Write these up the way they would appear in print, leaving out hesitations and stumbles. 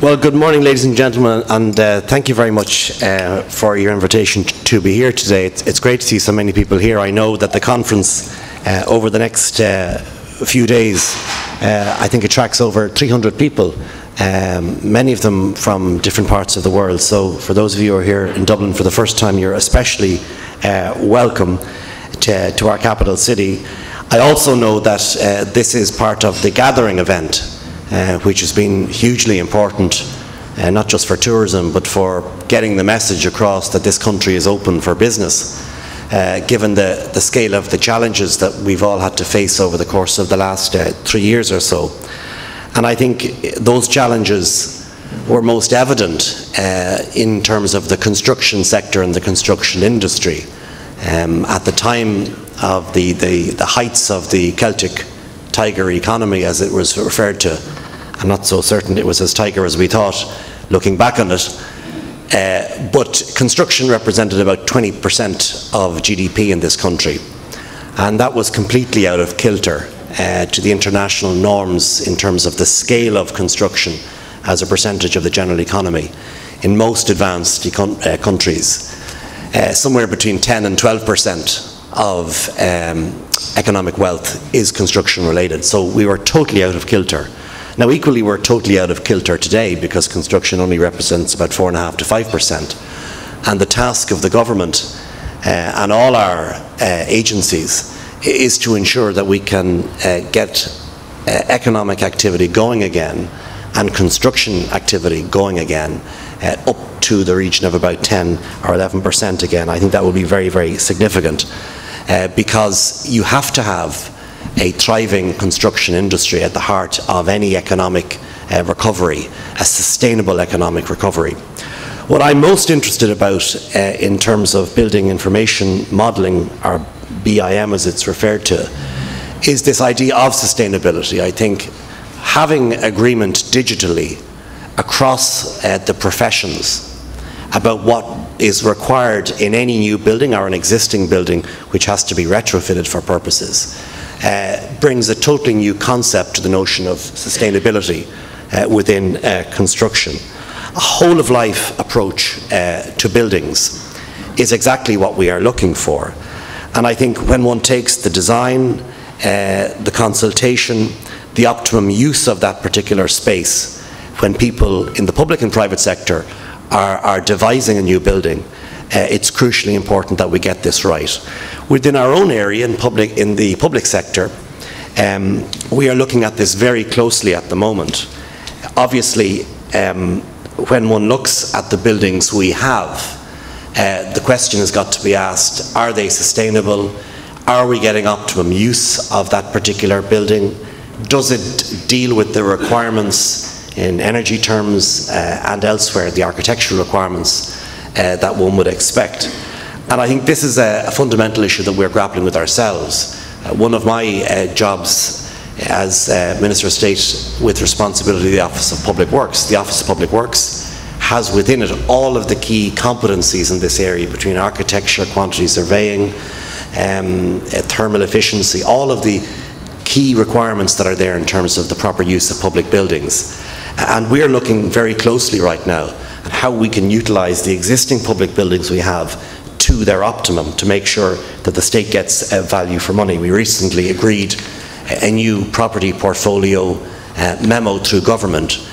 Well, good morning, ladies and gentlemen, and thank you very much for your invitation to be here today. It's great to see so many people here. I know that the conference over the next few days, I think attracts over 300 people, many of them from different parts of the world. So for those of you who are here in Dublin for the first time, you're especially welcome to our capital city. I also know that this is part of the gathering event, which has been hugely important, not just for tourism, but for getting the message across that this country is open for business, given the scale of the challenges that we've all had to face over the course of the last 3 years or so. And I think those challenges were most evident in terms of the construction sector and the construction industry. At the time of the heights of the Celtic Tiger economy, as it was referred to, I'm not so certain it was as tiger as we thought, looking back on it, but construction represented about 20% of GDP in this country, and that was completely out of kilter to the international norms in terms of the scale of construction as a percentage of the general economy. In most advanced countries, somewhere between 10 and 12% of economic wealth is construction related, so we were totally out of kilter. Now equally, we're totally out of kilter today because construction only represents about 4.5 to 5%, and the task of the government and all our agencies is to ensure that we can get economic activity going again and construction activity going again up to the region of about 10 or 11% again. I think that will be very, very significant because you have to have a thriving construction industry at the heart of any economic recovery, a sustainable economic recovery. What I'm most interested about in terms of building information modelling, or BIM as it's referred to, is this idea of sustainability. I think having agreement digitally across the professions about what is required in any new building or an existing building which has to be retrofitted for purposes brings a totally new concept to the notion of sustainability within construction. A whole-of-life approach to buildings is exactly what we are looking for. And I think when one takes the design, the consultation, the optimum use of that particular space, when people in the public and private sector are devising a new building, it's crucially important that we get this right. Within our own area, in the public sector, we are looking at this very closely at the moment. Obviously, when one looks at the buildings we have, the question has got to be asked, are they sustainable? Are we getting optimum use of that particular building? Does it deal with the requirements in energy terms and elsewhere, the architectural requirements that one would expect? And I think this is a fundamental issue that we're grappling with ourselves. One of my jobs as Minister of State with responsibility of the Office of Public Works, the Office of Public Works has within it all of the key competencies in this area between architecture, quantity surveying, thermal efficiency, all of the key requirements that are there in terms of the proper use of public buildings. And we're looking very closely right now at how we can utilise the existing public buildings we have to their optimum to make sure that the state gets value for money. We recently agreed a new property portfolio memo through government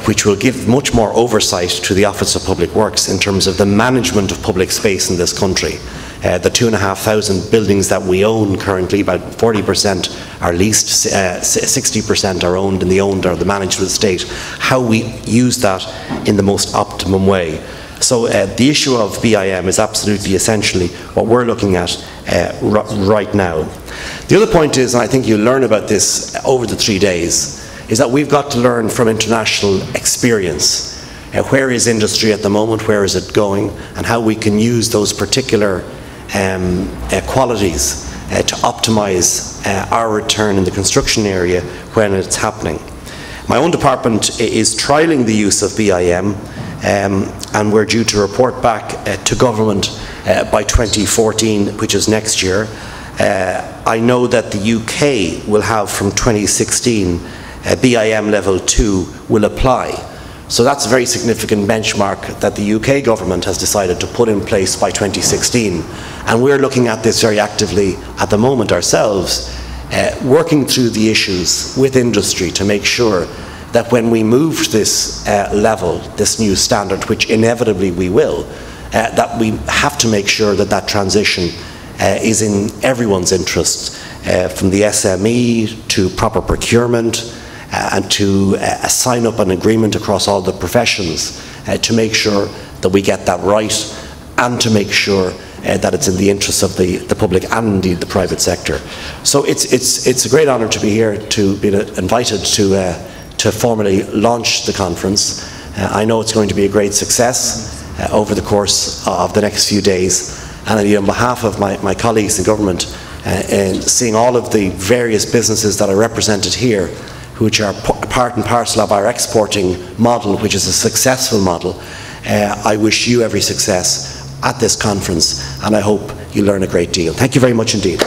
which will give much more oversight to the Office of Public Works in terms of the management of public space in this country. The 2,500 buildings that we own currently, about 40% are leased, 60% are owned in the owned or the managed with the state, how we use that in the most optimum way. So the issue of BIM is absolutely essentially what we're looking at right now. The other point is, and I think you'll learn about this over the 3 days, is that we've got to learn from international experience. Where is industry at the moment, where is it going, and how we can use those particular qualities to optimise our return in the construction area when it's happening. My own department is trialling the use of BIM, and we're due to report back to government by 2014, which is next year. I know that the UK will have from 2016 BIM level 2 will apply So that's a very significant benchmark that the UK government has decided to put in place by 2016. And we're looking at this very actively at the moment ourselves, working through the issues with industry to make sure that when we move to this level, this new standard, which inevitably we will, that we have to make sure that that transition is in everyone's interest, from the SME to proper procurement, and to sign up an agreement across all the professions to make sure that we get that right, and to make sure that it's in the interests of the public and indeed the private sector. So it's a great honour to be here, to be invited to formally launch the conference. I know it's going to be a great success over the course of the next few days, and on behalf of my colleagues in government, and seeing all of the various businesses that are represented here, which are part and parcel of our exporting model, which is a successful model, I wish you every success at this conference, and I hope you learn a great deal. Thank you very much indeed.